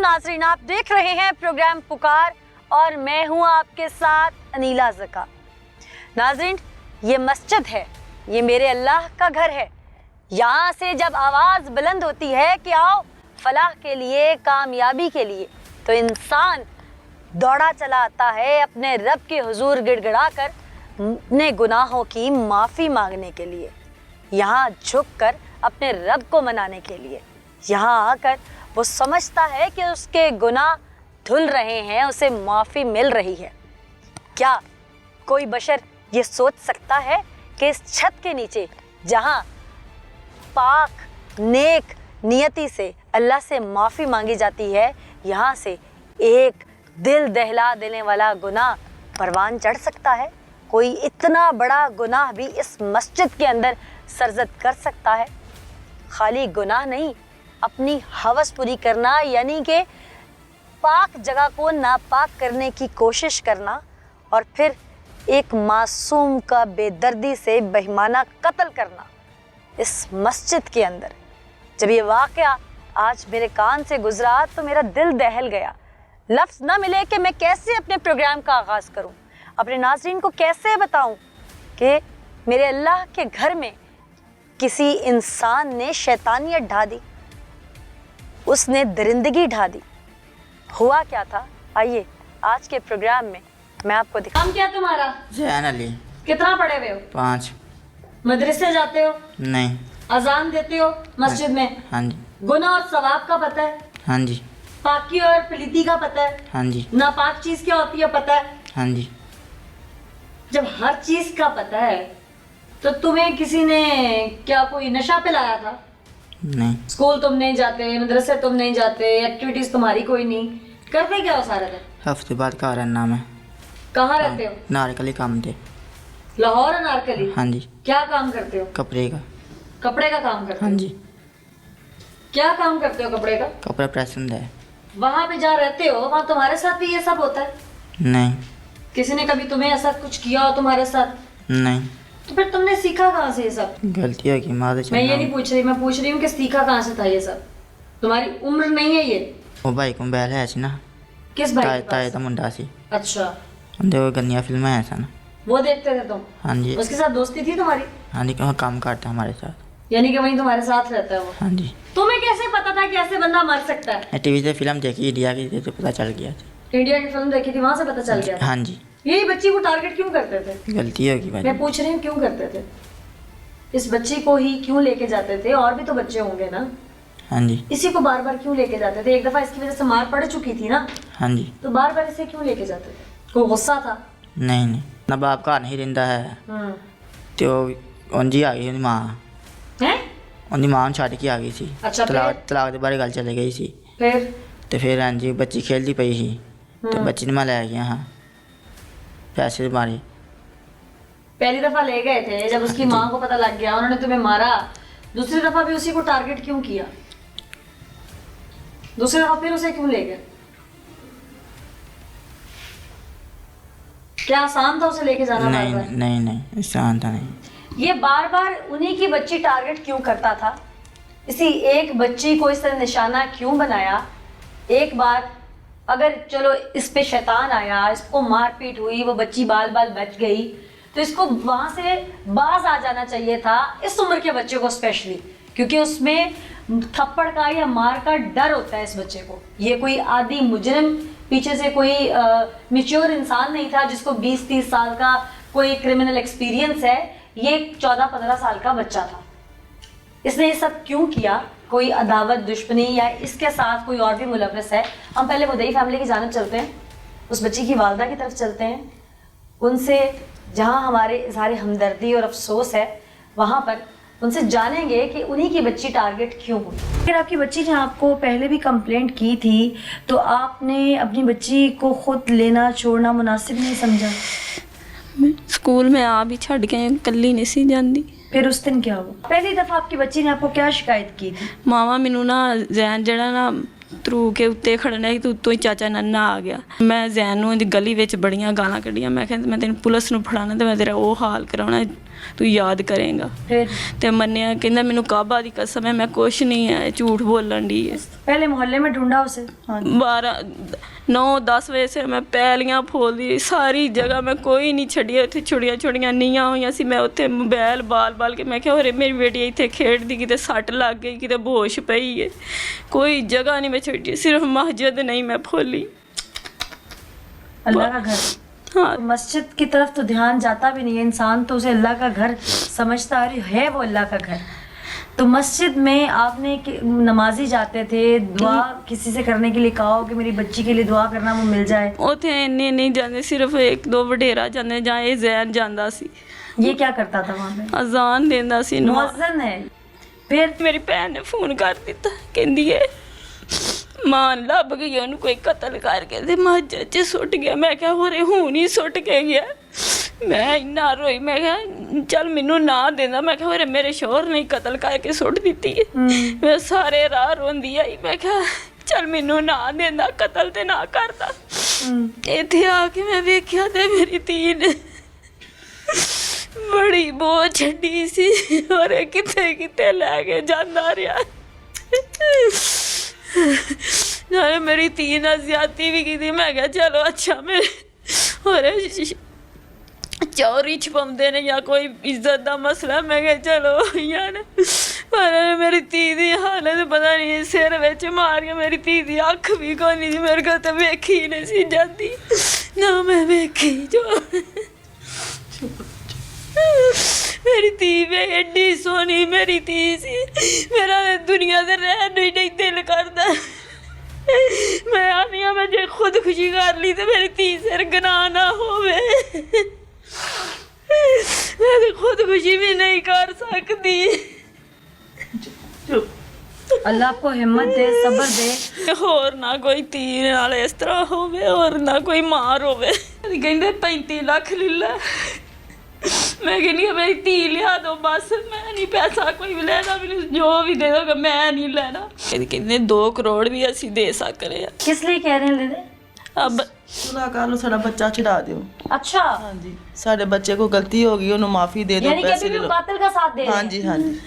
नाज़रीन, आप देख रहे हैं प्रोग्राम पुकार और मैं हूं आपके साथ अनीला ज़का। नाज़रीन, ये मस्जिद है, ये मेरे अल्लाह का घर है। यहाँ से जब आवाज़ बुलंद होती है कि आओ फलाह के लिए, कामयाबी के लिए, तो इंसान दौड़ा चला आता है अपने रब के हुजूर गिड़गिड़ा कर अपने गुनाहों की माफ़ी मांगने के लिए, यहाँ झुक कर अपने रब को मनाने के लिए। यहाँ आकर वो समझता है कि उसके गुनाह धुल रहे हैं, उसे माफ़ी मिल रही है। क्या कोई बशर ये सोच सकता है कि इस छत के नीचे, जहाँ पाक नेक नियति से अल्लाह से माफ़ी मांगी जाती है, यहाँ से एक दिल दहला देने वाला गुनाह परवान चढ़ सकता है? कोई इतना बड़ा गुनाह भी इस मस्जिद के अंदर सरजद कर सकता है? खाली गुनाह नहीं, अपनी हवस पूरी करना, यानी कि पाक जगह को नापाक करने की कोशिश करना, और फिर एक मासूम का बेदर्दी से बेईमाना कत्ल करना इस मस्जिद के अंदर। जब ये वाक़या आज मेरे कान से गुजरा तो मेरा दिल दहल गया। लफ्ज़ न मिले कि मैं कैसे अपने प्रोग्राम का आगाज़ करूं, अपने नाज़रीन को कैसे बताऊं कि मेरे अल्लाह के घर में किसी इंसान ने शैतानियत ढा दी, उसने दरिंदगी ढा दी। हुआ क्या था, आइए आज के प्रोग्राम में मैं आपको दिखा। नाम क्या तुम्हारा? जैन अली। कितना पढ़े हुए हो? 5। मदरसे जाते हो? नहीं। अजान देते हो मस्जिद में? हाँ जी। गुनाह और सवाब का पता है? हाँ जी। पाकी और पलीती का पता है? हाँ जी। नापाक चीज क्या होती है पता है? हाँ जी। जब हर चीज का पता है तो तुम्हें किसी ने क्या कोई नशा पिलाया था? नहीं। स्कूल तुम नहीं जाते, मदरसे तुम नहीं जाते, एक्टिविटीज तुम्हारी कोई नहीं, करते क्या हो सारा दिन? हफ्ते बाद का रहना मैं। कहाँ रहते हो? नारकली काम थे। लाहौर अनारकली? हाँ जी। क्या काम करते हो? कपड़े का। कपड़े का काम करते हो? हाँ जी। क्या काम करते हो कपड़े का? कपड़ा प्रेस होता है। वहाँ पे जहाँ रहते हो वहाँ तुम्हारे साथ भी ये सब होता है? नहीं। किसी ने कभी तुम्हें ऐसा कुछ किया हो तुम्हारे साथ? नहीं। तो फिर तुमने सीखा कहाँ से ये सब? गलती होगी माँ मैं ये नहीं पूछ रही, मैं पूछ रही हूँ कि सीखा कहाँ से था ये सब? तुम्हारी उम्र नहीं है ये? वो भाई को बैल है सी ना। किस भाई के ताए पास? तो मुंडा सी। अच्छा, देखो गन्निया फिल्म है ऐसा ना। वो देखते थे तुम? हाँ जी। उसके साथ दोस्ती थी तुम्हारी? हाँ जी, क्यों काम करता हमारे साथ। यानी कि वहीं तुम्हारे साथ रहता है वो? हाँ जी। तुम्हें कैसे पता था कि ऐसे बंदा मर सकता है? टीवी से फिल्म देखी इंडिया की थी तो पता चल गया था। इंडिया की फिल्म देखी थी, वहां से पता चल गया था? हाँ जी। यही बच्ची को टारगेट क्यों करते थे? गलती होगी भाई। मैं पूछ रही हूँ क्यों करते थे? इस बच्ची को ही क्यों लेके जाते थे? और भी तो बच्चे होंगे ना? हाँ जी। इसी को बार बार क्यों लेके जाते थे? एक दफा इसकी वजह से मार पड़ चुकी थी ना, हाँ जी। तो बार बार इसे क्यों लेके जाते थे? कोई गुस्सा था? नहीं नहीं, ना बाप का नहीं रहिंदा है तो उनजी आ गई माँ। हैं? उनकी माँ छड़ के आ गई सी। अच्छा, तलाक के बारे गल चली गई सी। फिर हाँ जी, बच्ची खेलती पई सी तो बच्ची ने मैं लै गया हाँ पैसे मारे। पहली दफा ले गए थे जब उसकी माँ को पता लग गया, उन्होंने तुम्हें मारा। दूसरी दफा भी उसी को टारगेट क्यों किया? दूसरी दफा फिर उसे क्यों ले गए? क्या आसान था उसे लेके जाना? नहीं बार बार? नहीं नहीं, आसान था नहीं। ये बार बार उन्हीं की बच्ची टारगेट क्यों करता था? इसी एक बच्ची को इस तरह निशाना क्यों बनाया? एक बार अगर चलो इस पे शैतान आया, इसको मारपीट हुई, वो बच्ची बाल बाल बच गई, तो इसको वहां से बाज आ जाना चाहिए था, इस उम्र के बच्चे को स्पेशली, क्योंकि उसमें थप्पड़ का या मार का डर होता है इस बच्चे को। ये कोई आदि मुजरिम, पीछे से कोई मैच्योर इंसान नहीं था जिसको 20-30 साल का कोई क्रिमिनल एक्सपीरियंस है। ये 14-15 साल का बच्चा था। इसने ये सब क्यों किया? कोई अदावत, दुश्मनी, या इसके साथ कोई और भी मुलव्वस है? हम पहले मुदई फैमिली की जानिब चलते हैं, उस बच्ची की वालदा की तरफ चलते हैं, उनसे जहां हमारे इज़हार हमदर्दी और अफसोस है, वहां पर उनसे जानेंगे कि उन्हीं की बच्ची टारगेट क्यों हुई। अगर आपकी बच्ची ने आपको पहले भी कंप्लेंट की थी तो आपने अपनी बच्ची को खुद लेना छोड़ना मुनासिब नहीं समझा? स्कूल में आ भी छड़ के कल्ली नहीं सी जाती। फिर उस दिन क्या हुआ? पहली दफा आपकी बच्ची ने आपको क्या शिकायत की थी? मावा मैनू ना जैन जड़ा ना ਧਰੂ के उत्ते खड़ना तो उत्तों ही चाचा नन्ना आ गया। मैं जैन नूं गली विच बड़ियां गालां कड्डियां। मैं कहंदी मैं तेन पुलिस नूं फड़ाना ते मैं तेरा वो हाल कराउणा। ਤੂੰ ਯਾਦ ਕਰੇਂਗਾ। फिर ਤੇ ਮੰਨਿਆ, ਕਹਿੰਦਾ ਮੈਨੂੰ ਕਾਬਾ ਦੀ ਕਸਮ ਹੈ ਮੈਂ ਕੁਛ ਨਹੀਂ ਹੈ, ਝੂਠ ਬੋਲਣ ਦੀ ਹੈ। पहले मोहल्ले में ढूंढा उसे? 9-10 ਵਜੇ ਸੇ ਮੈਂ ਪੈਲੀਆਂ ਫੋਲਦੀ ਸਾਰੀ ਜਗ੍ਹਾ, ਮੈਂ ਕੋਈ ਨਹੀਂ ਛੱਡੀ। ਉੱਥੇ ਛੋਟੀਆਂ ਛੋਟੀਆਂ ਨੀਆਂ ਹੋਈਆਂ ਸੀ, ਮੈਂ ਉੱਥੇ ਮੋਬਾਈਲ ਬਾਲ ਕੇ ਮੈਂ ਕਿਹਾ ਹੋਰੇ ਮੇਰੀ ਬੇਟੀ ਇੱਥੇ ਖੇਡਦੀ, ਕਿਤੇ ਸੱਟ ਲੱਗ ਗਈ, ਕਿਤੇ ਬੇਹੋਸ਼ ਪਈ ਹੈ। ਕੋਈ ਜਗ੍ਹਾ ਨਹੀਂ ਮੈਂ ਛੱਡੀ, ਸਿਰਫ ਮਸਜਿਦ ਨਹੀਂ ਮੈਂ ਫੋਲੀ। अल्लाह का घर, हाँ, तो मस्जिद की तरफ तो ध्यान जाता भी नहीं है इंसान, तो उसे अल्लाह का घर समझता है वो अल्लाह का घर। तो मस्जिद में आपने नमाजी जाते थे, दुआ किसी से करने के लिए कहा हो कि मेरी बच्ची के लिए दुआ करना, वो मिल जाए? ਉੱਥੇ ਇੰਨੇ ਨਹੀਂ ਜਾਂਦੇ, ਸਿਰਫ 1-2 ਵਡੇਰਾ ਜਾਂਦੇ ਜਾਂ ਇਹ ਜ਼ੈਨ ਜਾਂਦਾ ਸੀ, ये क्या करता था वहाँ पे? ਅਜ਼ਾਨ ਦਿੰਦਾ ਸੀ। मुअज्जिन है। फिर ਮੇਰੀ ਭੈਣ ਨੇ ਫੋਨ ਕਰ ਦਿੱਤਾ, ਕਹਿੰਦੀ ਏ ਮਾਂ ਲੱਭ ਗਈ, ਉਹਨੂੰ ਕੋਈ ਕਤਲ ਕਰਕੇ ਤੇ ਮਸਜਿਦ 'ਚ ਸੁੱਟ ਗਿਆ। ਮੈਂ ਕਿਹਾ ਹੋਰੇ ਹੁਣ ਹੀ ਸੁੱਟ ਕੇ ਗਿਆ। ਮੈਂ ਇੰਨਾ ਰੋਈ, ਮੈਂ ਕਿਹਾ ਚੱਲ ਮੈਨੂੰ ਨਾ ਦੇਣਾ, ਮੈਂ ਕਿਹਾ ਹੋਰੇ ਮੇਰੇ ਸ਼ੋਹਰ ਨੇ ਕਤਲ ਕਰਕੇ ਸੁੱਟ ਦਿੱਤੀ ਹੈ। ਮੈਂ ਸਾਰੇ ਰਾਹ ਰੋਂਦੀ ਆਈ, ਮੈਂ ਕਿਹਾ ਚੱਲ ਮੈਨੂੰ ਨਾ ਦੇਣਾ, ਕਤਲ ਤੇ ਨਾ ਕਰਦਾ। ਇੱਥੇ ਆ ਕੇ ਮੈਂ ਵੇਖਿਆ ਤੇ ਮੇਰੀ ਧੀ ਨੇ ਬੜੀ ਬੋਝ ਛੱਡੀ ਸੀ, ਹੋਰੇ ਕਿਤੇ ਕਿਤੇ ਲੈ ਕੇ ਜਾਂਦਾ ਰਿਹਾ। ਨਾਲੇ ਮੇਰੀ ਧੀ ਨਾਲ ਜ਼ਿਆਦਤੀ ਵੀ ਕੀਤੀ। ਮੈਂ ਕਿਹਾ ਚਲੋ ਅੱਛਾ, ਮੇਰੇ ਹੋਰੇ ਚੌਰੀ ਛਪਾਉਂਦੇ ਨੇ ਜਾਂ ਕੋਈ ਇੱਜ਼ਤ ਦਾ ਮਸਲਾ, ਮੈਂ ਕਿਹਾ ਚਲੋ ਯਾਰ। ਪਰ ਮੇਰੀ ਧੀ ਦੀ ਹਾਲਤ ਪਤਾ ਨਹੀਂ, ਸਿਰ ਵਿੱਚ ਮਾਰੀਆਂ, ਮੇਰੀ ਧੀ ਦੀ ਅੱਖ ਵੀ ਕੋਈ ਨਹੀਂ ਸੀ ਮੇਰੇ ਕੋਲ, ਤਾਂ ਵੇਖੀ ਨਹੀਂ ਸੀ ਜਾਂਦੀ ਨਾ ਮੈਂ ਵੇਖੀ ਜੋ। ਮੇਰੀ ਧੀ ਵੇ ਐਡੀ ਸੋਹਣੀ ਮੇਰੀ ਧੀ ਸੀ, ਮੇਰਾ ਦੁਨੀਆ ਤੇ ਰਹਿਣ ਨੂੰ ਹੀ ਨਹੀਂ ਦਿਲ ਕਰਦਾ। ਮੈਂ ਆਨੀ ਆ ਮੈਂ ਜੇ ਖੁਦਕੁਸ਼ੀ ਕਰ ਲਈ ਤੇ ਮੇਰੀ ਧੀ ਸਿਰ ਗੁਨਾਹ ਨਾ ਹੋਵੇ। ਮੈਂ ਤਾਂ ਖੁਦਕੁਸ਼ੀ ਵੀ ਨਹੀਂ ਕਰ ਸਕਦੀ। अल्लाह आपको हिम्मत दे, सब्र दे। ਹੋਰ ਨਾ ਕੋਈ ਧੀ ਨਾਲ ਇਸ ਤਰ੍ਹਾਂ ਹੋਵੇ, ਹੋਰ ਨਾ ਕੋਈ ਮਾਰ ਹੋਵੇ। ਕਹਿੰਦੇ 35 ਲੱਖ ਲੈ ਲੈ, ਮੈਂ ਕਹਿੰਦੀ ਮੇਰੀ ਧੀ ਲਿਆ ਦੋ ਬਸ, ਮੈਂ ਨਹੀਂ ਪੈਸਾ ਕੋਈ ਵੀ ਲੈਣਾ, ਮੈਨੂੰ ਜੋ ਵੀ ਦੇ ਦੋਗਾ ਮੈਂ ਨਹੀਂ ਲੈਣਾ। ਕਹਿੰਦੇ 2 ਕਰੋੜ ਵੀ ਅਸੀਂ ਦੇ ਸਕਦੇ ਆ। किस लिए कह रहे हैं लेने? ਅਬ ਸੁਲਾ ਕਰ ਲਓ, ਸਾਡਾ ਬੱਚਾ ਛੁਡਾ ਦਿਓ। अच्छा, ਹਾਂਜੀ, ਸਾਡੇ ਬੱਚੇ को गलती हो गई, ਉਹਨੂੰ ਮਾਫੀ ਦੇ ਦਿਓ, यानी कि ਪੈਸੇ अभी ले भी लो। कातिल का साथ दे रहे हैं? ਹਾਂਜੀ ਹਾਂਜੀ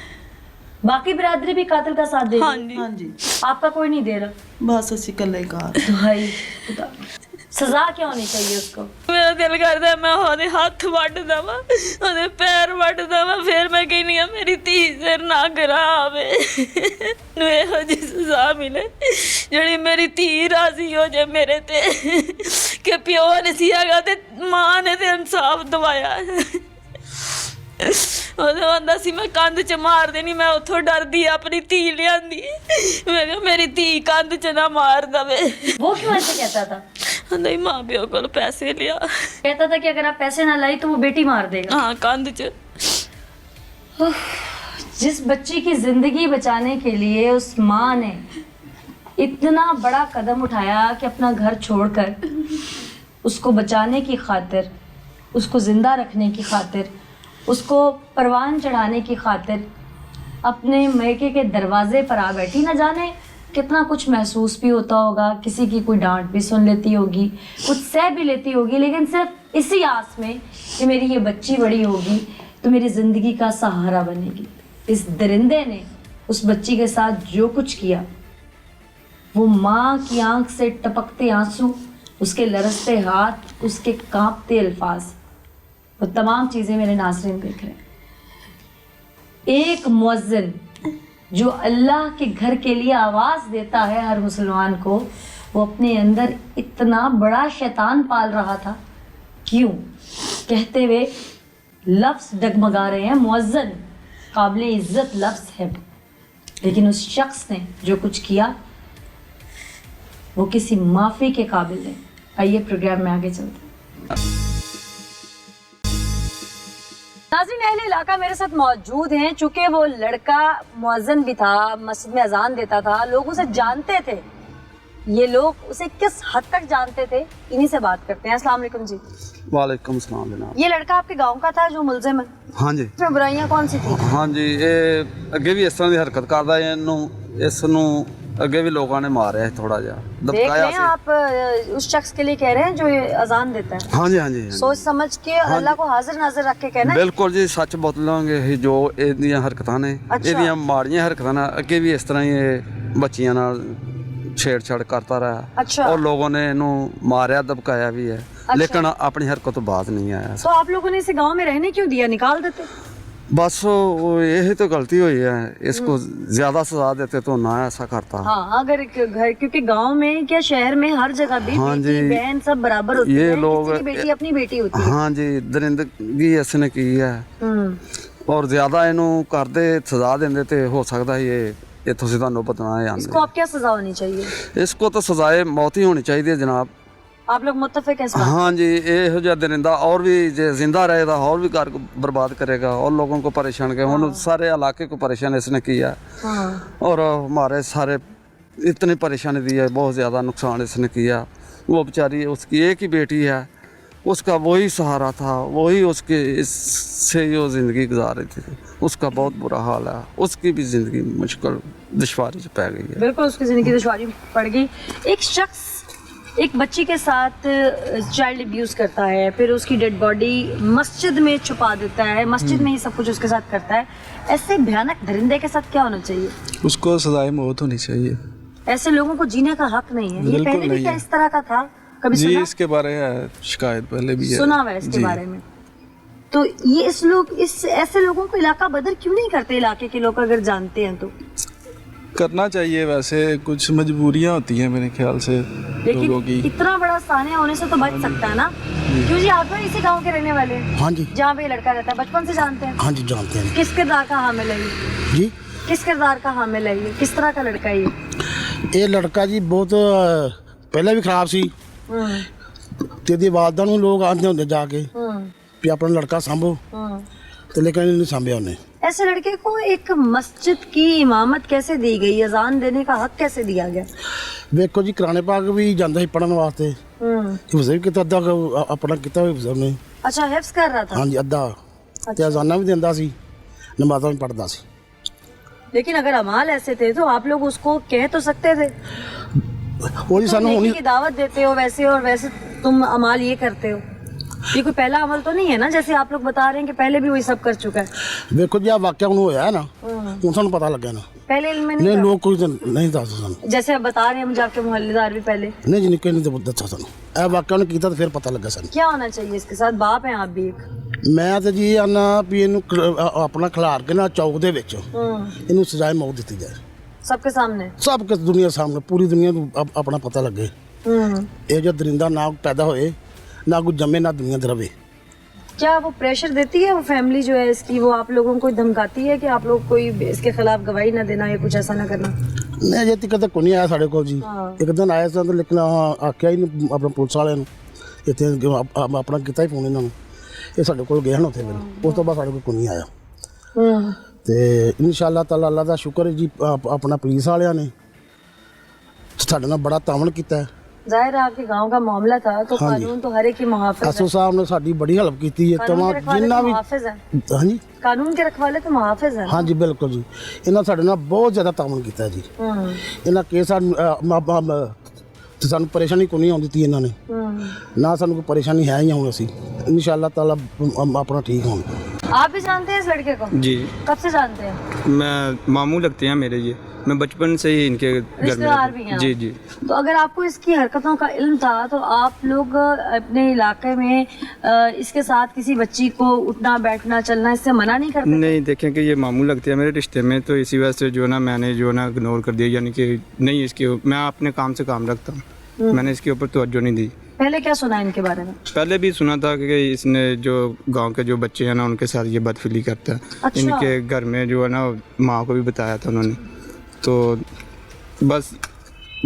बाकी बिरादरी भी कातिल का साथ दे रही है? ਹਾਂਜੀ ਹਾਂਜੀ, आपका कोई नहीं दे रहा? ਬਸ ਅਸੀਂ ਇਕੱਲੇ ਹੀ ਘਰ। भाई खुदा, सजा क्या होनी चाहिए उसको? ਮੇਰਾ ਦਿਲ ਕਰਦਾ ਮੈਂ ਉਹਦੇ ਹੱਥ ਵੱਢ ਦੇਵਾਂ, ਉਹਦੇ ਪੈਰ ਵੱਢ ਦੇਵਾਂ, ਫਿਰ ਮੈਂ ਕਹਿੰਦੀ ਆ ਮੇਰੀ ਧੀ ਸਿਰ ਨਾ ਗਿਰਾ ਆਵੇ, ਨੂੰ ਇਹੋ ਜਿਹੀ ਸਜ਼ਾ ਮਿਲੇ ਜਿਹੜੀ ਮੇਰੀ ਧੀ ਰਾਜ਼ੀ ਹੋ ਜਾਏ ਮੇਰੇ ਤੇ, ਕਿ ਪਿਓ ਨਹੀਂ ਸੀ ਹੈਗਾ ਤੇ ਮਾਂ ਨੇ ਤੇ ਇਨਸਾਫ ਦਵਾਇਆ। ਉਦੋਂ ਆਂਦਾ ਸੀ ਮੈਂ ਕੰਧ 'ਚ ਮਾਰ ਦੇਣੀ, ਮੈਂ ਉੱਥੋਂ ਡਰਦੀ ਆਪਣੀ ਧੀ ਲਿਆਂਦੀ, ਮੈਂ ਕਿਹਾ ਮੇਰੀ ਧੀ ਕੰਧ 'ਚ ਨਾ ਮਾਰ ਦਵੇ। वो क्यों ऐसे कहता था? ਨਹੀਂ ਮਾਂ ਪਿਓ ਕੋਲ ਪੈਸੇ ਲਿਆ, कहता था कि अगर आप पैसे ना लाई तो वो बेटी मार देगा। ਹਾਂ ਕੰਧ 'ਚ। जिस बच्ची की जिंदगी बचाने के लिए उस माँ ने इतना बड़ा कदम उठाया कि अपना घर छोड़कर उसको बचाने की खातिर, उसको जिंदा रखने की खातिर, उसको परवान चढ़ाने की खातिर अपने मैके के दरवाजे पर आ बैठी, न जाने कितना कुछ महसूस भी होता होगा, किसी की कोई डांट भी सुन लेती होगी, कुछ सह भी लेती होगी, लेकिन सिर्फ इसी आस में कि मेरी ये बच्ची बड़ी होगी तो मेरी ज़िंदगी का सहारा बनेगी। इस दरिंदे ने उस बच्ची के साथ जो कुछ किया, वो माँ की आंख से टपकते आंसू, उसके लरसते हाथ, उसके कांपते अल्फाज, वो तमाम चीज़ें मेरे नाज़रीन देख रहे हैं। एक मुअज्जिन जो अल्लाह के घर के लिए आवाज़ देता है हर मुसलमान को, वो अपने अंदर इतना बड़ा शैतान पाल रहा था। क्यों कहते हुए लफ्ज़ डगमगा रहे हैं, मुअज्जिन काबिल इज़्ज़त लफ्ज़ है, लेकिन उस शख्स ने जो कुछ किया वो किसी माफ़ी के काबिल है। आइए प्रोग्राम में आगे चलते हैं। नाज़रीन, अहले इलाका मेरे साथ मौजूद हैं। चूँकि वो लड़का मुअज्जिन भी था, मस्जिद में अजान देता था, लोग उसे जानते थे। ये लोग उसे किस हद तक जानते थे, इन्हीं से बात करते हैं। अस्सलाम वालेकुम जी। वालेकुम सलाम जनाब। ये लड़का आपके गांव का था जो मुलजिम है? हाँ जी, इसमें बुराइयां कौन सी थी? हाँ जी, ਇਹ ਅੱਗੇ ਵੀ ਇਸ ਤਰ੍ਹਾਂ ਦੀ ਹਰਕਤ ਕਰਦਾ ਹੈ। ਇਹਨੂੰ ਇਸ ਨੂੰ ਅੱਗੇ ਵੀ ਲੋਕਾਂ ਨੇ ਮਾਰਿਆ ਥੋੜਾ ਜਿਹਾ देख ਦਬਕਾਇਆ लें आप उस शख्स के लिए कह रहे हैं जो ये अजान देता है। ਹਾਂਜੀ ਹਾਂਜੀ ਹਾਂਜੀ। सोच समझ के और अल्लाह को हाजिर नाजिर रख के कहना है। ਬਿਲਕੁਲ ਜੀ ਸੱਚ ਬੋਲਾਂਗੇ ਇਹ ਜੋ ਇਹਦੀਆਂ ਹਰਕਤਾਂ ਨੇ ਅੱਛਾ। ਇਹਦੀਆਂ ਮਾੜੀਆਂ ਹਰਕਤਾਂ ਨਾਲ ਅੱਗੇ ਵੀ ਇਸ ਤਰ੍ਹਾਂ ਹੀ ਇਹ ਬੱਚੀਆਂ ਨਾਲ ਛੇੜਛਾੜ ਕਰਤਾ ਰਿਹਾ अच्छा ਔਰ ਲੋਕਾਂ ਨੇ ਇਹਨੂੰ ਮਾਰਿਆ ਦਬਕਾਇਆ ਵੀ ਹੈ ਲੇਕਿਨ ਆਪਣੀ हरकत ਤੋਂ बाज नहीं आया। तो आप लोगों ने इसे गांव में रहने क्यों दिया, निकाल देते। बस वो यही तो गलती हुई है, इसको ज्यादा सजा देते तो ना ऐसा करता। हाँ अगर एक घर, क्योंकि गांव में क्या शहर में हर जगह भी हाँ बेटी जी। बहन सब बराबर होती ये है, लोग- किसी की बेटी अपनी बेटी होती है। हाँ जी, दरिंदगी इसने की है और ज्यादा इनू करदे सजा देंदे ते हो सकता है ये इत्थों से ਤੁਹਾਨੂੰ ਪਤਾ ਨਾ इसको अब क्या सजा होनी चाहिए? इसको तो सजाए मौत ही होनी चाहिए जनाब। आप लोग मुत्तफिक हैं इस बात पे? हाँ जी, ਇਹੋ ਜਿਹਾ ਦਰਿੰਦਾ और भी जे जिंदा रहेगा और भी घर को बर्बाद करेगा और लोगों को परेशान करेगा। उन्होंने सारे इलाके को परेशान इसने किया हाँ। और हमारे सारे इतनी परेशानी दी है, बहुत ज़्यादा नुकसान इसने किया। वो बेचारी उसकी एक ही बेटी है, उसका वही सहारा था, वही उसके इससे वो ज़िंदगी गुजार रही थी। उसका बहुत बुरा हाल है, उसकी भी ज़िंदगी मुश्किल दुश्वारी से पै गई है। बिल्कुल उसकी जिंदगी दुश्वारी पड़ गई। एक शख्स एक बच्ची के साथ चाइल्ड अब्यूज़ करता है, फिर उसकी डेड बॉडी मस्जिद में छुपा देता है, मस्जिद में ही सब कुछ उसके साथ करता है। ऐसे भयानक दरिंदे के साथ क्या होना चाहिए? उसको सजाए मौत होनी चाहिए ऐसे लोगों को जीने का हक नहीं है। ये बिल्कुल पहले भी नहीं क्या है। इस तरह का था? कभी जी सुना? इसके बारे में शिकायत पहले भी है। सुना हुआ है इसके जी। बारे में। तो ये इस ऐसे लोगों को इलाका बदर क्यों नहीं करते? इलाके के लोग अगर जानते हैं तो करना चाहिए, वैसे कुछ मजबूरियां होती हैं मेरे ख्याल से लोगों की। लेकिन इतना बड़ा सानिया होने से तो बच सकता है ना। क्यों जी, आप लोग इसी गांव के रहने वाले हैं? हाँ जी। जहाँ पे ये लड़का रहता है, बचपन से जानते हैं? हाँ जी जानते हैं किस किरदार का हामिल है ये? जी। किस किरदार का हामिल है ये? किस तरह का लड़का है ये? ये लड़का जी बहुत पहले भी खराब सी ਤੇ ਦੀ ਵਾਲਦਾ ਨੂੰ ਲੋਕ ਆਂਦੇ ਹੁੰਦੇ ਜਾ ਕੇ ਵੀ ਆਪਣਾ ਲੜਕਾ ਸੰਭੋ ਤੇ ਲੇਕਿਨ ਨਹੀਂ ਸੰਭਿਆ ਉਹਨੇ। ऐसे लड़के को एक मस्जिद की इमामत कैसे दी गई? अजान देने का हक कैसे दिया गया? ਵੇਖੋ ਜੀ ਕੁਰਾਨ ਪਾਕ ਵੀ ਜਾਂਦਾ ਸੀ ਪੜਨ ਵਾਸਤੇ, ਹਿਫਜ਼ ਵੀ ਕੀਤਾ ਅੱਧਾ ਆਪਣਾ ਕੀਤਾ ਹਿਫਜ਼ ਨੇ। अच्छा हिफ्ज कर रहा था। ਹਾਂਜੀ ਅੱਧਾ ਤੇ ਅਜ਼ਾਨਾਂ ਵੀ ਦਿੰਦਾ ਸੀ, ਨਮਾਜ਼ਾਂ ਵੀ ਪੜਦਾ ਸੀ। लेकिन अगर अमाल ऐसे थे तो आप लोग उसको कह तो सकते थे। ਉਹ ਜੀ ਸਾਨੂੰ नेकी ਹੁਣੀ की दावत देते हो वैसे, और वैसे तुम अमाल ये करते हो। ये कोई पहला अमल तो नहीं है ना, जैसे आप लोग बता रहे हैं कि पहले भी वही सब कर चुका है। ਵੇਖੋ ਜੀ ਆ ਵਾਕਿਆ ਹੁਣ ਹੋਇਆ ਹੈ ਨਾ, ਹੁਣ ਸਾਨੂੰ ਪਤਾ ਲੱਗਿਆ ਨਾ। पहले इल्म में ਨਹੀਂ नहीं था। ਲੋਕ ਕੋਈ ਨਹੀਂ ਦੱਸਦੇ ਸਾਨੂੰ। जैसे आप बता रहे हैं मुझे आपके मोहल्लेदार भी पहले। ਨਹੀਂ ਜੀ ਨਿੱਕੇ ਨਹੀਂ ਦੱਸਿਆ ਸਾਨੂੰ। ਇਹ ਵਾਕਿਆ ਉਹਨੇ ਕੀਤਾ ਤਾਂ ਫਿਰ ਪਤਾ ਲੱਗਾ ਸਾਨੂੰ। क्या होना चाहिए इसके साथ? बाप हैं आप भी एक। ਮੈਂ ਤੇ ਜੀ ਆਨਾ ਵੀ ਇਹਨੂੰ ਆਪਣਾ ਖਿਲਾਰ ਕੇ ਨਾ ਚੌਕ ਦੇ ਵਿੱਚ ਇਹਨੂੰ ਸਜ਼ਾਏ ਮੌਤ ਦਿੱਤੀ ਜਾਏ। सबके सामने। ਸਭ ਕੁਝ ਦੁਨੀਆ ਸਾਹਮਣੇ, ਪੂਰੀ ਦੁਨੀਆ ਨੂੰ ਆਪਣਾ ਪਤਾ ਲੱਗੇ ਇਹ ਜੋ ਦਰਿੰਦਾ ਨਾ ਪੈਦਾ ਹੋਏ, ਨਾ ਕੋਈ ਜੰਮੇ, ਨਾ ਦੁਨੀਆ ਤੇ ਰਵੇ। क्या वो प्रेशर देती है वो फैमिली जो है इसकी, वो आप लोगों को धमकाती है कि आप लोग कोई इसके खिलाफ गवाही ना देना या कुछ ऐसा ना करना? ਨਹੀਂ ਅਜੇ ਤੱਕ ਤਾਂ ਕੋਈ ਨਹੀਂ ਆਇਆ ਸਾਡੇ ਕੋਲ ਜੀ। ਇੱਕ ਦਿਨ ਆਇਆ ਸੀ ਲੇਕਿਨ ਆਖਿਆ ਹੀ ਨਹੀਂ ਆਪਣਾ ਪੁਲਿਸ ਵਾਲਿਆਂ ਨੂੰ, ਇੱਥੇ ਆਪਣਾ ਕੀਤਾ ਹੀ ਫੋਨ ਇਹਨਾਂ ਨੂੰ, ਇਹ ਸਾਡੇ ਕੋਲ ਗਏ ਹਨ ਉੱਥੇ। ਫਿਰ ਉਸ ਤੋਂ ਬਾਅਦ ਸਾਡੇ ਕੋਲ ਕੋਈ ਨਹੀਂ ਆਇਆ। ਤੇ ਇਨਸ਼ਾਅੱਲਾ ਤਾਲਾ ਅੱਲਾ ਦਾ ਸ਼ੁਕਰ ਹੈ ਜੀ, ਆਪਣਾ ਪੁਲਿਸ ਵਾਲਿਆਂ ਨੇ ਸਾਡੇ ਨਾਲ ਬੜਾ ਤਾਵਨ ਕੀਤਾ ਹੈ। जाहिर है आपके गांव का मामला था तो हाँ जी। कानून तो हर एक की मुहाफिज है। ਐਸਓ ਸਾਹਿਬ ਨੇ ਸਾਡੀ ਬੜੀ ਹੈਲਪ ਕੀਤੀ ਹੈ। कानून के रखवाले ਜਿੰਨਾ तो ਵੀ मुहाफिज है। ਹਾਂਜੀ कानून के रखवाले तो मुहाफिज है ना। ਹਾਂਜੀ ਬਿਲਕੁਲ ਜੀ, ਇਹਨਾਂ ਸਾਡੇ ਨਾਲ ਬਹੁਤ ਜ਼ਿਆਦਾ ਤਾਵਨ ਕੀਤਾ ਹੈ ਜੀ। ਇਹਨਾਂ ਕੇਸ ਸਾਨੂੰ ਪਰੇਸ਼ਾਨੀ ਕੋਈ ਨਹੀਂ ਆਉਣ ਦਿੱਤੀ ਇਹਨਾਂ ਨੇ, ਨਾ ਸਾਨੂੰ ਕੋਈ ਪਰੇਸ਼ਾਨੀ ਹੈ ਹੀ ਹੁਣ। ਅਸੀਂ ਇਨਸ਼ਾਅੱਲਾ ਤਾਲਾ ਆਪਣਾ ਠੀਕ ਹੋਣ। आप भी जानते हैं इस लड़के को? जी, कब से जानते हैं? मैं मामू लगते हैं मेरे ये, मैं बचपन से ही इनके घर में रिश्तेदार भी हैं जी आप? जी। तो अगर आपको इसकी हरकतों का इल्म था तो आप लोग अपने इलाके में इसके साथ किसी बच्ची को उठना बैठना चलना इससे मना नहीं करते? नहीं, देखें कि ये मामू लगते हैं मेरे रिश्ते में, तो इसी वजह से जो है ना मैंने जो है ना इग्नोर कर दिया, यानी कि नहीं इसके, मैं अपने काम से काम रखता हूँ, मैंने इसके ऊपर तवज्जो नहीं दी। पहले क्या सुना इनके बारे में? पहले भी सुना था कि इसने जो गांव के जो बच्चे हैं ना उनके साथ ये बदफिली करता है। अच्छा। इनके घर में जो है ना माँ को भी बताया था उन्होंने, तो बस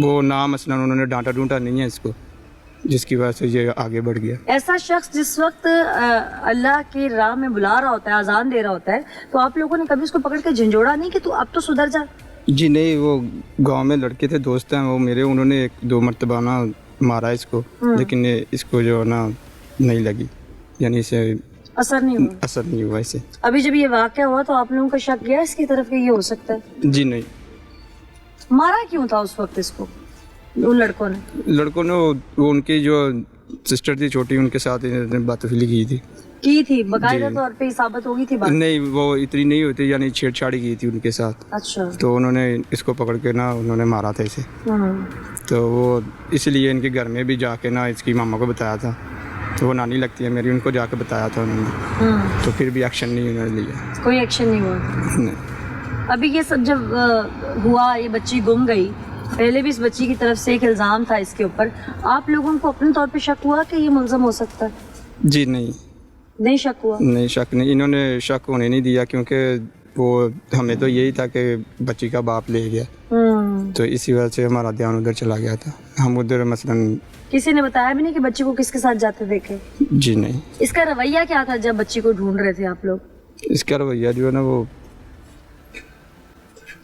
वो ना मसलन उन्होंने डांटा डूंटा नहीं है इसको, जिसकी वजह से ये आगे बढ़ गया। ऐसा शख्स जिस वक्त अल्लाह की राह में बुला रहा होता है, अजान दे रहा होता है, तो आप लोगों ने कभी उसको पकड़ के झंझोड़ा नहीं कि तू अब तो सुधर जा? जी नहीं, वो गांव में लड़के थे, दोस्त हैं वो मेरे, उन्होंने 1-2 मरतबा ना मारा इसको, लेकिन इसको जो है ना नहीं लगी, यानी इसे असर नहीं हुआ। असर नहीं हुआ इसे। अभी जब ये वाक़या हुआ तो आप लोगों का शक गया इसकी तरफ कि ये हो सकता है? जी नहीं। मारा क्यों था उस वक्त इसको उन लड़कों ने? लड़कों ने वो उनकी जो सिस्टर थी छोटी, उनके साथ इन्होंने बातफिली की थी बाकायदा जी। तौर पे साबित होगी थी बात? नहीं, वो इतनी नहीं होती, यानी छेड़छाड़ी की थी उनके साथ। अच्छा। तो उन्होंने इसको पकड़ के ना उन्होंने मारा था इसे। तो वो इसलिए इनके घर में भी जाके ना इसकी मामा को बताया था, तो वो नानी लगती है मेरी, उनको जाके बताया था उन्होंने। तो फिर भी एक्शन नहीं उन्होंने लिया, कोई एक्शन नहीं हुआ? नहीं। अभी ये सब जब हुआ, ये बच्ची गुम गई, पहले भी इस बच्ची की तरफ से एक इल्ज़ाम था इसके ऊपर, आप लोगों को अपने तौर पे शक हुआ कि ये मुलज़म हो सकता है? जी नहीं शक हुआ? नहीं, शक नहीं, इन्होंने शक होने नहीं दिया, क्योंकि वो हमें तो यही था कि बच्ची का बाप ले गया, तो इसी वजह से हमारा ध्यान उधर चला गया था। हम उधर मसलन किसी ने बताया भी नहीं कि बच्ची को किसके साथ जाते देखे? जी नहीं। इसका रवैया क्या था जब बच्ची को ढूंढ रहे थे आप लोग? इसका रवैया जो है ना, वो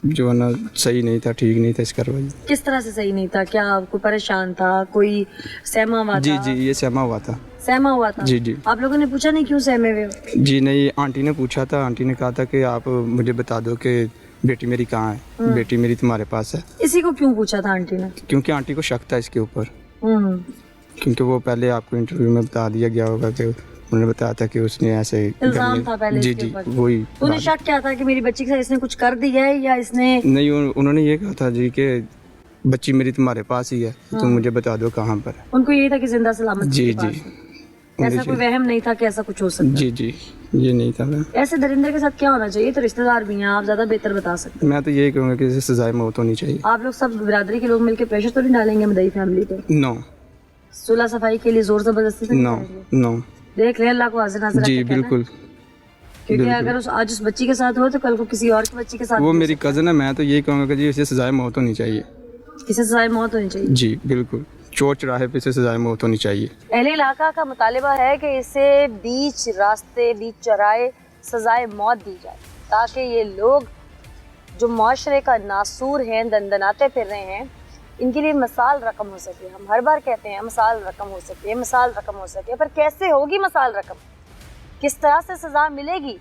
जो है ना सही नहीं था, ठीक नहीं था इसका रवैया। किस तरह से सही नहीं था? क्या कोई परेशान था, कोई सहमा हुआ था? जी, ये सहमा हुआ था। सहमा हुआ था? जी। आप लोगों ने पूछा नहीं क्यों सहमे हुए हो? जी नहीं, आंटी ने पूछा था, आंटी ने कहा था कि आप मुझे बता दो कि बेटी मेरी कहाँ है, बेटी मेरी तुम्हारे पास है। इसी को क्यों पूछा था आंटी ने? क्योंकि आंटी को शक था इसके ऊपर, क्योंकि वो पहले आपको इंटरव्यू में बता दिया गया होगा कि उन्होंने बताया था कि उसने ऐसे इल्जाम था पहले जी इसके जी, ऊपर। वही उन्हें शक क्या था कि मेरी बच्ची के साथ इसने कुछ कर दिया है या इसने? नहीं, उन्होंने ये कहा था जी कि बच्ची मेरी तुम्हारे पास ही है, तुम मुझे बता दो कहाँ पर है। उनको ये था कि जिंदा सलामत जी उसके पास जी, है। ऐसा कोई वहम नहीं था कि ऐसा कुछ हो सकता है? जी, ये नहीं था। मैं ऐसे दरिंदर के साथ क्या होना चाहिए? तो रिश्तेदार भी हैं, आप ज्यादा बेहतर बता सकते हैं। मैं तो यही कहूँगा कि इसे सजाए मौत होनी चाहिए। आप लोग सब बिरादरी के लोग मिलकर प्रेशर तो नहीं डालेंगे मदई फैमिली पे? नो, सुलह सफाई के लिए जोर जबरदस्ती से नहीं नो, करेंगे? नो। देख ले अल्लाह को हाजिर नाज़िर जी रखे कहना है। बिल्कुल, क्योंकि अगर आज उस बच्ची के साथ हो तो कल को किसी और की बच्ची के साथ वो भी हो मेरी कज़न है। मैं तो यही कहूँगा कि जी इसे सजाए मौत होनी चाहिए। सकता है। इसे सजाए मौत होनी चाहिए। जी बिल्कुल, चोर चौराहे पे इसे सजाए मौत होनी चाहिए। अहले इलाका का मुतालिबा है कि इसे बीच रास्ते, बीच चौराहे सजाए मौत दी जाए, ताकि ये लोग जो माशरे का नासूर हैं, दंदनाते फिर रहे हैं, इनके लिए मिसाल रकम हो सके। हम हर बार कहते हैं मिसाल रकम हो सके, मिसाल रकम हो सके, पर कैसे होगी मिसाल रकम? किस तरह से सज़ा मिलेगी?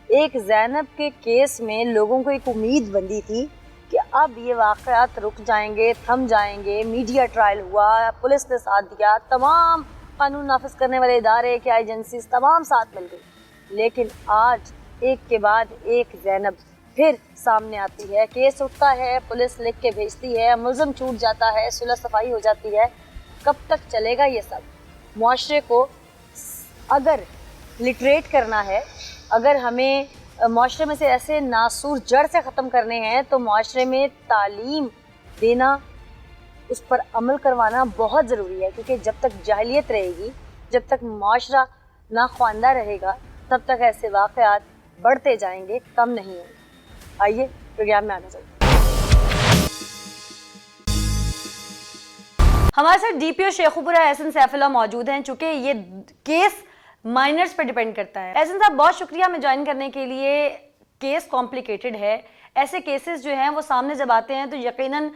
एक ज़ैनब के केस में लोगों को एक उम्मीद बंधी थी कि अब ये वाक़यात रुक जाएंगे, थम जाएंगे। मीडिया ट्रायल हुआ, पुलिस ने साथ दिया, तमाम कानून नाफिज करने वाले इदारे, क्या एजेंसीज तमाम साथ मिल गई। लेकिन आज एक के बाद एक ज़ैनब फिर सामने आती है, केस उठता है, पुलिस लिख के भेजती है, मुलज़म छूट जाता है, सुलह सफाई हो जाती है। कब तक चलेगा ये सब? मुआशरे को अगर लिटरेट करना है, अगर हमें मुआशरे में से ऐसे नासूर जड़ से ख़त्म करने हैं, तो मुआशरे में तालीम देना, उस पर अमल करवाना बहुत ज़रूरी है। क्योंकि जब तक जाहिलियत रहेगी, जब तक मुआशरा नाख्वानदा रहेगा, तब तक ऐसे वाक़यात बढ़ते जाएंगे, कम नहीं होंगे। आइए प्रोग्राम में आगे चलते हैं। हमारे साथ डीपीओ शेखुपुरा एहसन सैफुल्लाह मौजूद हैं। चूंकि ये केस माइनर्स पर डिपेंड करता है। एहसन साहब, बहुत शुक्रिया हमें ज्वाइन करने के लिए। केस कॉम्प्लिकेटेड है, ऐसे केसेस जो हैं वो सामने जब आते हैं तो यकीनन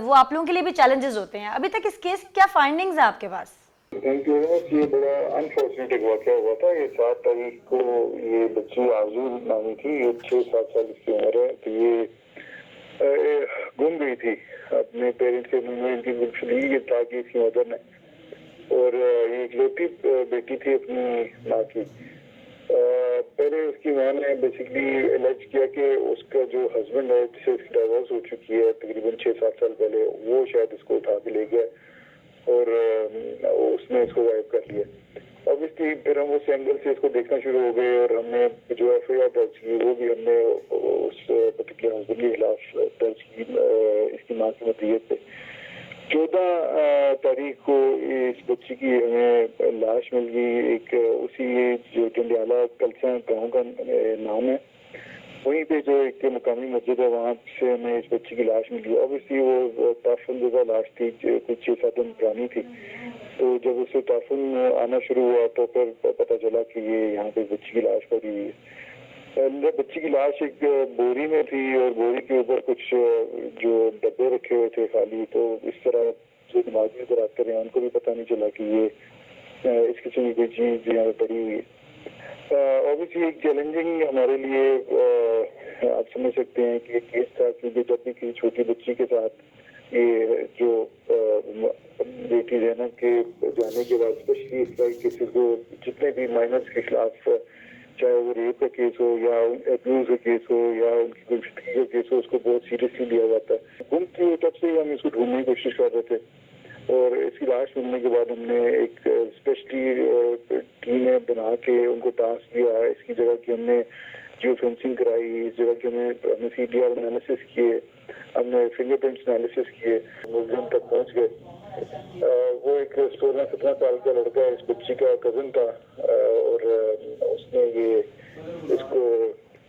वो आप लोगों के लिए भी चैलेंजेस होते हैं। अभी तक इस केस की क्या फाइंडिंग्स हैं आपके पास? Thank you. ये बड़ा अनफॉर्चुनेट एक वाक़या हुआ था। ये 7 तारीख को ये बच्ची आरजू नामी थी, ये 6-7 साल की उम्र है। तो ये गुम गई थी अपने पेरेंट्स के मुंह में। इनकी गुमशुदगी ये था कि इसकी मदर ने, और ये इकलौती बेटी थी अपनी माँ की। पहले उसकी माँ ने बेसिकली एलेज किया कि उसका जो हस्बैंड है, जिससे उसकी डाइवोर्स हो चुकी है तकरीबन 6-7 साल पहले, वो शायद इसको उठा के ले गया और उसने इसको गायब कर लिया। ऑब्वियसली फिर हम उस एंगल से इसको देखना शुरू हो गए, और हमने जो FIR दर्ज की वो भी हमने उस पर्टिकुलर हस्बैंड के खिलाफ दर्ज की इसकी माँ की मदीयत पे। 14 तारीख को इस बच्ची की हमें लाश मिल गई। एक उसी जो डंडियाला कलसा गाँव का नाम है, वहीं पे जो एक मुकामी मस्जिद है, वहाँ से हमें इस बच्ची की लाश मिली। ऑब्वियसली वो ताफुनज़दा लाश थी, कुछ 6-7 दिन पुरानी थी। तो जब उसे ताफुन आना शुरू हुआ तो फिर पता चला कि ये यहाँ पे बच्ची की लाश पड़ी हुई है। बच्ची की लाश एक बोरी में थी, और बोरी के ऊपर कुछ जो डब्बे रखे हुए थे खाली। तो इस तरह जो दिमाग में इधर आते रहे, उनको भी पता नहीं चला कि ये इस किस्म की कोई चीज़ यहाँ पे पड़ी हुई है। ऑब्वियसली एक चैलेंजिंग हमारे लिए आप समझ सकते हैं कि ये केस था, क्योंकि जब भी किसी छोटी बच्ची के साथ ये जो बेटी जैनब के जाने के बाद स्पेशली इस तरह केसेस को, जितने भी माइनर्स के खिलाफ, चाहे वो रेप का केस हो या अब्यूज का केस हो या उनकी कोई गुमशुदगी का केस हो, उसको बहुत सीरियसली लिया जाता है। गुम थी तब से ही हम इसको ढूंढने की कोशिश कर रहे थे, और इसकी लाश मिलने के बाद हमने एक स्पेशली टीमें बना के उनको टास्क दिया। इसकी जगह की हमने जियो फेंसिंग कराई, इस जगह की हमने CPR एनालिसिस किए, हमने फिंगरप्रिंट्स एनालिसिस किए, म्यूजियम तक पहुंच गए। वो एक 16-17 साल का लड़का इस बच्ची का कजन था, और उसने ये इसको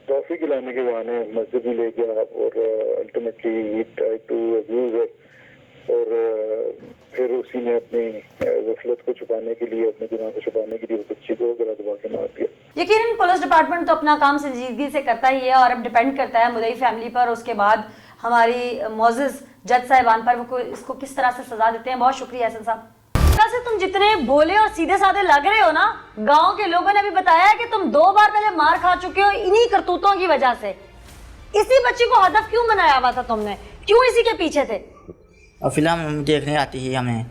टॉफी खिलाने के बहाने मस्जिद में ले गया, और ultimately he tried to abuse her, और फिर उसी ने अपनी गफलत को छुपाने के लिए, अपने गुनाह को छुपाने के लिए उस बच्ची को गला दबा के मार दिया। यकीनन पुलिस डिपार्टमेंट तो अपना काम संजीदगी से करता ही है, और अब डिपेंड करता है मुद्दई फैमिली पर, उसके बाद हमारी मोअज़्ज़िज़ जज साहिबान पर वो इसको किस तरह से सजा देते हैं। बहुत शुक्रिया एहसन साहब। वैसे तुम जितने भोले और सीधे साधे लग रहे हो ना, गांव के लोगों ने भी बताया है कि तुम 2 बार पहले मार खा चुके हो इन्हीं करतूतों की वजह से। इसी बच्ची को हदफ क्यों बनाया हुआ था तुमने, क्यों इसी के पीछे थे? और फिल्म देखने आती थी हमें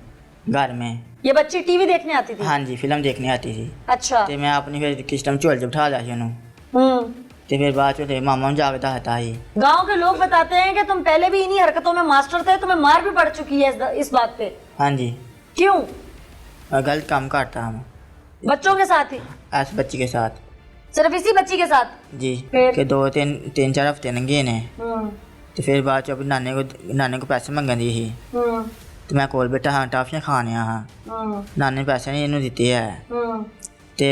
घर में। ये बच्ची टीवी देखने आती थी? हाँ जी, फिल्म देखने आती थी। अच्छा। तो मैं अपनी फिर किस टाइम झोल च बिठा लिया ਸੀ तो फिर बाद में मामा जाके दसता ही। गांव के लोग बताते हैं कि तुम पहले भी इन्हीं हरकतों में मास्टर थे, तुम्हें मार भी पड़ चुकी है इस बात पे। हाँ जी। क्यों? और गलत काम करता हम बच्चों के साथ ही? ऐसे बच्ची के साथ। सिर्फ इसी बच्ची के साथ? जी। फिर? के 2-3-4 हफ्ते लंघे ने, तो फिर बाद च नाने को पैसे मंगन दी ही, तो मैं कोल बेटा हाँ टाफियाँ खाने हाँ, नाने पैसे नहीं इन्हों दिते है, तो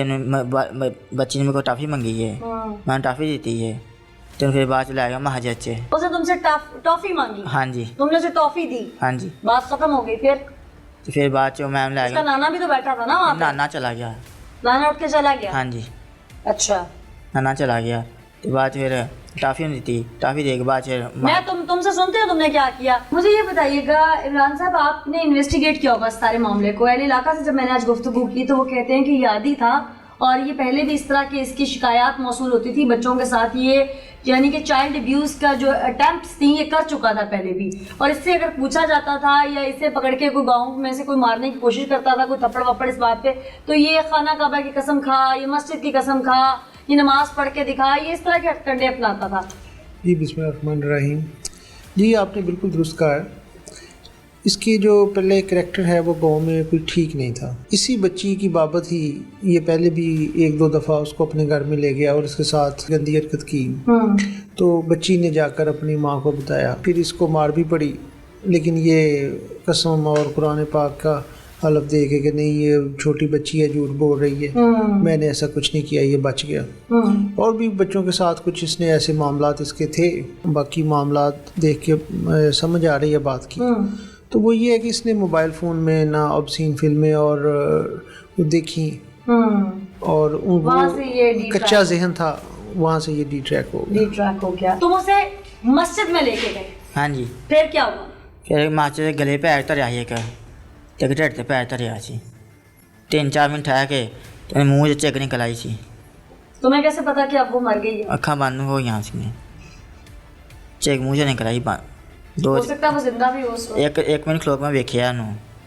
बच्ची ने मेरे को टाफी मंगी है, मैंने टाफी दी है, तो फिर बाद च लै गया महाजत च। उसने तुमसे टॉफी मांगी? हाँ जी। तुमने उसे टॉफी दी? हाँ जी। बात खत्म हो गई। फिर? तो फिर बाद च मैम लै उसका गया। नाना भी तो बैठा था ना वहाँ पे? नाना चला गया। नाना उठ के चला गया? हाँ जी। अच्छा। नाना चला गया, तो बाद फिर टाफी नहीं दी, टाफी दे के बाद फिर मैं तुमसे सुनते हो तुमने क्या किया। मुझे ये बताइएगा इमरान साहब, आपने इन्वेस्टिगेट किया होगा सारे मामले को। अहले इलाका से जब मैंने आज गुफ्तगू की तो वो कहते हैं कि याद ही था, और ये पहले भी इस तरह की इसकी शिकायत मौसूल होती थी बच्चों के साथ, ये यानी कि चाइल्ड अब्यूज का जो अटेम्प्ट्स थी ये कर चुका था पहले भी, और इससे अगर पूछा जाता था या इसे पकड़ के कोई गांव में से कोई मारने की कोशिश करता था, कोई थप्पड़ वप्पड़ इस बात पे, तो ये खाना काबा की कसम खा, ये मस्जिद की कसम खा, ये नमाज पढ़ के दिखा, ये इस तरह के हथकंडे अपनाता था। जी बिस्मिल्लाहिर्रहमानिर्रहीम। जी आपने बिल्कुल दुरुस्त कहा है। इसकी जो पहले करैक्टर है वो गांव में कोई ठीक नहीं था। इसी बच्ची की बाबत ही ये पहले भी 1-2 दफ़ा उसको अपने घर में ले गया और इसके साथ गंदी हरकत की, तो बच्ची ने जाकर अपनी माँ को बताया, फिर इसको मार भी पड़ी, लेकिन ये कसम और कुरान पाक का हलफ दे के कि नहीं ये छोटी बच्ची है, झूठ बोल रही है, मैंने ऐसा कुछ नहीं किया, ये बच गया। और भी बच्चों के साथ कुछ इसने ऐसे मामलात इसके थे, बाकी मामलात देख के समझ आ रही है बात की। तो वो ये है कि इसने मोबाइल फ़ोन में ना ऑब्सीन फिल्में और देखी, और वो कच्चा जहन था, वहाँ से ये डिट्रैक हो गया। तुम उसे मस्जिद में लेके गए? हाँ जी। फिर क्या हुआ? फिर मास्टर गले पैर धरिया एक ढिड ते पैर धरिया सी, 3-4 मिनट है के तो मूँह च चिक निकल आई सी। तुम्हें कैसे पता कि अब वो मर गई है? अखा बंद हो गई सी, चिक मूँह च निकल आई। हो सकता है वो जिंदा भी हो उस वक्त। एक मिनट खलो के मैं वेखिया नू।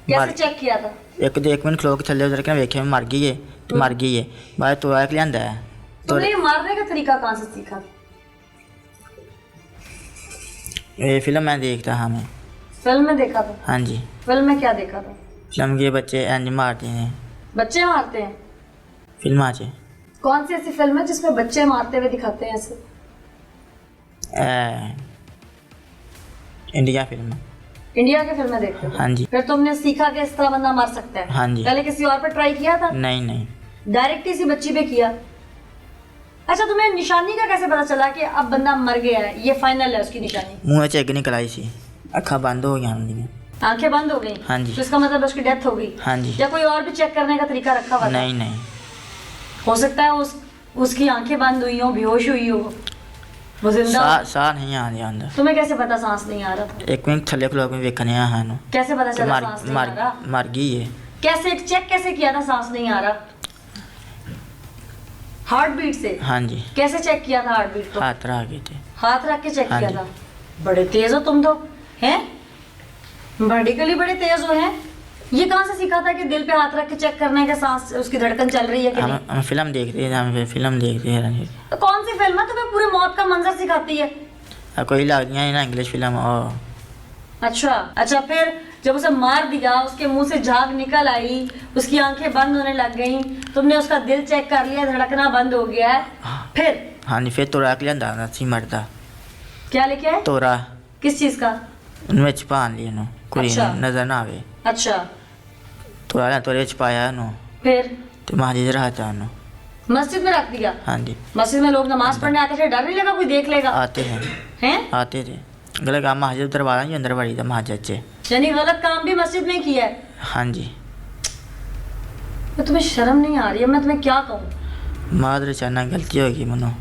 कैसे चेक किया था? एक मिनट खलो के थल्ले उतर के वेखिया मर गई है, तो मर गई है, बाद तो आके लियांदा है। तुमने ये मारने का तरीका कहाँ से सीखा? ये फिल्म मैं देखता हाँ मैं। फिल्म में देखा था? हाँ जी। फिल्म में क्या देखा था? फिल्म के बच्चे इंज मारते हैं। बच्चे मारते हैं? फिल्म च कौन सी ऐसी फिल्म है जिसमें बच्चे मारते हुए दिखाते हैं ऐसे? India film. इंडिया की फिल्में देखते हो? हाँ जी। फिर तुमने सीखा कि इस तरह बंदा मार सकता है? हाँ जी। पहले किसी और पे ट्राई किया था? नहीं, डायरेक्ट इसी बच्ची पे किया। अच्छा, तुम्हें निशानी का कैसे पता चला कि अब बंदा मर गया है, ये फाइनल है उसकी निशानी? मुँह से एक निकल आई सी, अखा बंद हो गई, आंखें बंद हो गई। हाँ जी। तो इसका मतलब उसकी डेथ हो गई? हाँ जी। या कोई और भी चेक करने का तरीका रखा हुआ? नहीं। हो सकता है उसकी आंखें बंद हुई हो, बेहोश हुई हो, वो जिंदा हो। साह नहीं आ रहा अंदर। तुम्हें कैसे पता सांस नहीं आ रहा था? एक मिनट थल्ले खलो के वेखने आया। कैसे पता चला सांस नहीं आ रहा? मर गई है। कैसे चेक कैसे किया था सांस नहीं आ रहा? हार्ट बीट से? हाँ जी। कैसे चेक किया था हार्ट बीट को? हाथ रह गए थे। हाथ रख के चेक हाँ किया जी। था? बड़े तेज हो तुम तो, हैं? मेडिकली बड़े तेज हो, हैं? ये कहाँ से सीखा था कि दिल पे हाथ रख के चेक करने के, सांस उसकी धड़कन चल रही है कि नहीं? हम फिल्म देख रहे थे, हम फिल्म देख रहे हैं। तो कौन सी फिल्म है तुम्हें पूरे मौत का मंजर सिखाती है? कोई लग गया ना इंग्लिश फिल्म ओ अच्छा, फिर जब उसे मार दिया, उसके मुंह से झाग निकल आई, उसकी आंखें बंद होने लग गईं, तुमने उसका दिल चेक कर लिया, धड़कना बंद हो गया है, फिर हाँ जी, फिर तोड़ा के लिया सी मरदा क्या लेके आए? तोड़ा किस चीज का? उनमें छुपान लिया नु कोई अच्छा। नजर ना आवे, अच्छा, तोड़ा लिया तोड़े छुपाया नु फिर तो मस्जिद रहता नु। मस्जिद में रख दिया? हाँ जी। मस्जिद में लोग नमाज पढ़ने आते थे, डर नहीं लगा कोई देख लेगा? आते हैं हैं? आते थे गलत काम मस्जिद दरवाजा ही अंदर बड़ी था मस्जिद से। यानी गलत काम भी मस्जिद में किया है? हाँ जी। तो तुम्हें शर्म नहीं आ रही है? मैं तुम्हें क्या कहूँ? मादर चाहना गलती होगी मनो,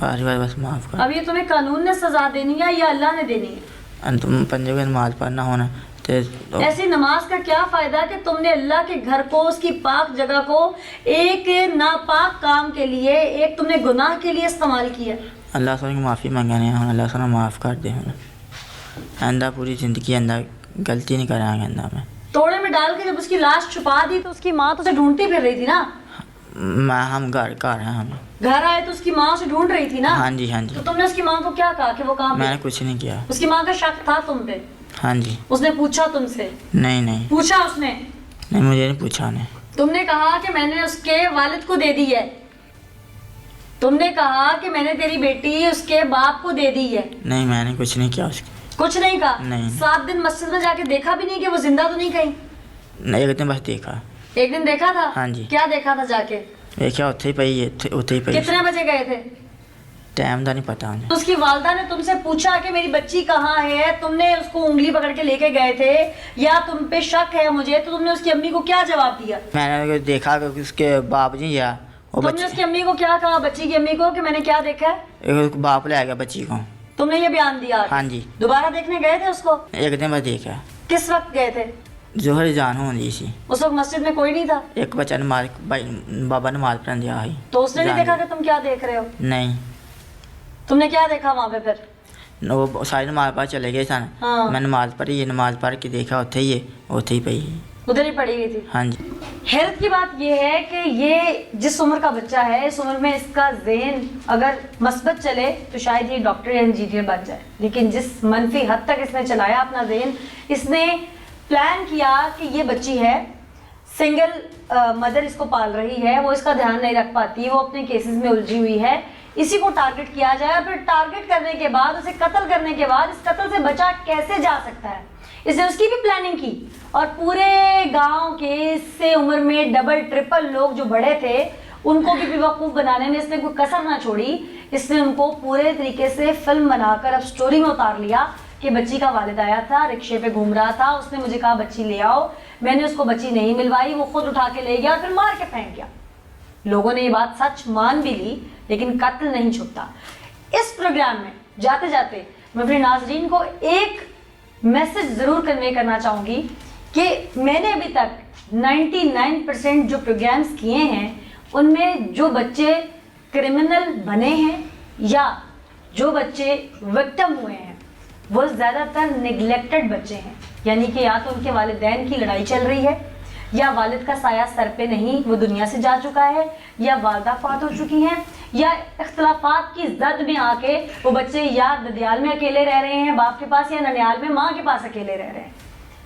आज बार बस माफ कर। अब ये तुम्हें कानून ने सजा देनी है या अल्लाह ने देनी है? तुम पंजे को नमाज पढ़ना होना तो ऐसी नमाज का क्या फायदा कि तुमने अल्लाह के घर को, उसकी पाक जगह को एक नापाक काम के लिए, एक तुमने गुनाह के लिए इस्तेमाल किया। अल्लाह से माफ़ी मांगने हैं, अल्लाह से माफ़ कर दे। आंदा पूरी ज़िंदगी अंदर गलती नहीं कराएंगे अंदा में। तोड़े में डाल के जब उसकी लाश छुपा दी तो उसकी माँ तो उसे ढूंढती फिर रही थी ना? हम घर हैं हम। घर आए तो उसकी माँ उसे ढूंढ रही थी ना? हाँ जी हाँ जी। तो तुमने उसकी माँ को क्या कहा कि वो कहाँ पे? मैंने कुछ नहीं किया। उसकी माँ का शक था तुम पे? हाँ जी। उसने पूछा तुमसे? नहीं पूछा उसने? नहीं मुझे नहीं पूछा उन्हें। तुमने कहा कि मैंने उसके वालिद को दे दी है, तुमने कहा कि मैंने तेरी बेटी उसके बाप को दे दी है। नहीं मैंने कुछ नहीं किया उसके। कुछ नहीं कहा? नहीं। 7 दिन मस्जिद में जाके देखा भी नहीं कि वो जिंदा तो नहीं कहीं? नहीं एक दिन बस देखा। एक दिन देखा था? हाँ जी। क्या देखा था जाके? देखा उत्थे ही पई कितने बजे गए थे? टाइम का नहीं पता उन्हें। तो उसकी वालदा ने तुमसे पूछा कि मेरी बच्ची कहाँ है, तुमने उसको उंगली पकड़ के लेके गए थे या तुम पे शक है मुझे, तो तुमने उसकी अम्मी को क्या जवाब दिया? मैंने देखा कि उसके बाप जी या वो तुमने उसकी अम्मी को क्या कहा, बच्ची की अम्मी को, कि मैंने क्या देखा है? एक बाप ले गया बच्ची को। तुमने ये बयान दिया? हाँ जी। दोबारा देखने गए थे उसको? एक दिन बस देखा। किस वक्त गए थे? जोहर जान होनी सी। उस वक्त मस्जिद में कोई नहीं था? एक बच्चा नमाज बाबा नमाज पढ़ने दिया ही। तो उसने नहीं देखा कि तुम क्या देख रहे हो? नहीं। तुमने क्या देखा वहाँ पे फिर? वो सारी नमाज पढ़ चले गए सन। हाँ। मैं नमाज पढ़ी, ये नमाज पढ़ के देखा उत्थे ही पई। उधर ही पड़ी हुई थी? हाँ जी। हैरत की बात यह है कि ये जिस उम्र का बच्चा है, इस उम्र में इसका ज़हन अगर मस्बत चले तो शायद ये डॉक्टर या इंजीनियर बन जाए, लेकिन जिस मनफी हद तक इसने चलाया अपना ज़हन, इसने प्लान किया कि ये बच्ची है, सिंगल मदर इसको पाल रही है, वो इसका ध्यान नहीं रख पाती, वो अपने केसेस में उलझी हुई है, इसी को टारगेट किया जाए और फिर टारगेट करने के बाद, उसे कत्ल करने के बाद इस कत्ल से बचा कैसे जा सकता है, इसने उसकी भी प्लानिंग की। और पूरे गांव के इससे उम्र में डबल ट्रिपल लोग जो बड़े थे उनको भी बेवकूफ़ बनाने में इसने कोई कसर ना छोड़ी। इसने उनको पूरे तरीके से फिल्म बनाकर अब स्टोरी में उतार लिया कि बच्ची का वालिद आया था, रिक्शे पे घूम रहा था, उसने मुझे कहा बच्ची ले आओ, मैंने उसको बच्ची नहीं मिलवाई, वो खुद उठा के ले गया फिर मार के फेंक गया। लोगों ने ये बात सच मान भी ली, लेकिन कत्ल नहीं छुपता। इस प्रोग्राम में जाते जाते मैं अपने नाजरीन को एक मैसेज ज़रूर कन्वे करना चाहूँगी कि मैंने अभी तक 99% जो प्रोग्राम्स किए हैं उनमें जो बच्चे क्रिमिनल बने हैं या जो बच्चे विक्टिम हुए हैं वो ज़्यादातर निगलेक्टेड बच्चे हैं, यानी कि या तो उनके वालिदैन की लड़ाई चल रही है, या वालिद का साया सर पे नहीं, वो दुनिया से जा चुका है, या वालदा फात हो चुकी हैं, या इख्तलाफात की जद में आके वो बच्चे या ददियाल में अकेले रह रहे हैं बाप के पास, या ननियाल में माँ के पास अकेले रह रहे हैं।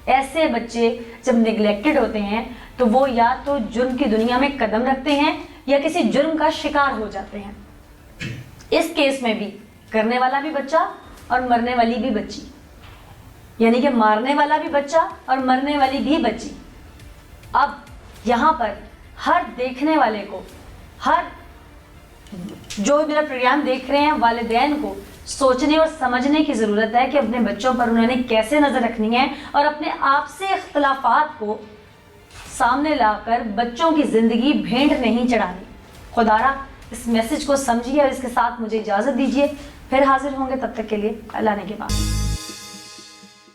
ऐसे बच्चे जब निगलेक्टेड होते हैं तो वो या तो जुर्म की दुनिया में कदम रखते हैं या किसी जुर्म का शिकार हो जाते हैं। इस केस में भी करने वाला भी बच्चा और मरने वाली भी बच्ची, यानी कि मारने वाला भी बच्चा और मरने वाली भी बच्ची। अब यहाँ पर हर देखने वाले को, हर जो मेरा प्रोग्राम देख रहे हैं वालिदैन को सोचने और समझने की ज़रूरत है कि अपने बच्चों पर उन्होंने कैसे नज़र रखनी है और अपने आप से इख्तलाफात को सामने लाकर बच्चों की ज़िंदगी भेंट नहीं चढ़ानी। खुदारा इस मैसेज को समझिए और इसके साथ मुझे इजाज़त दीजिए। फिर हाजिर होंगे, तब तक के लिए अल्लाह ने के बाद।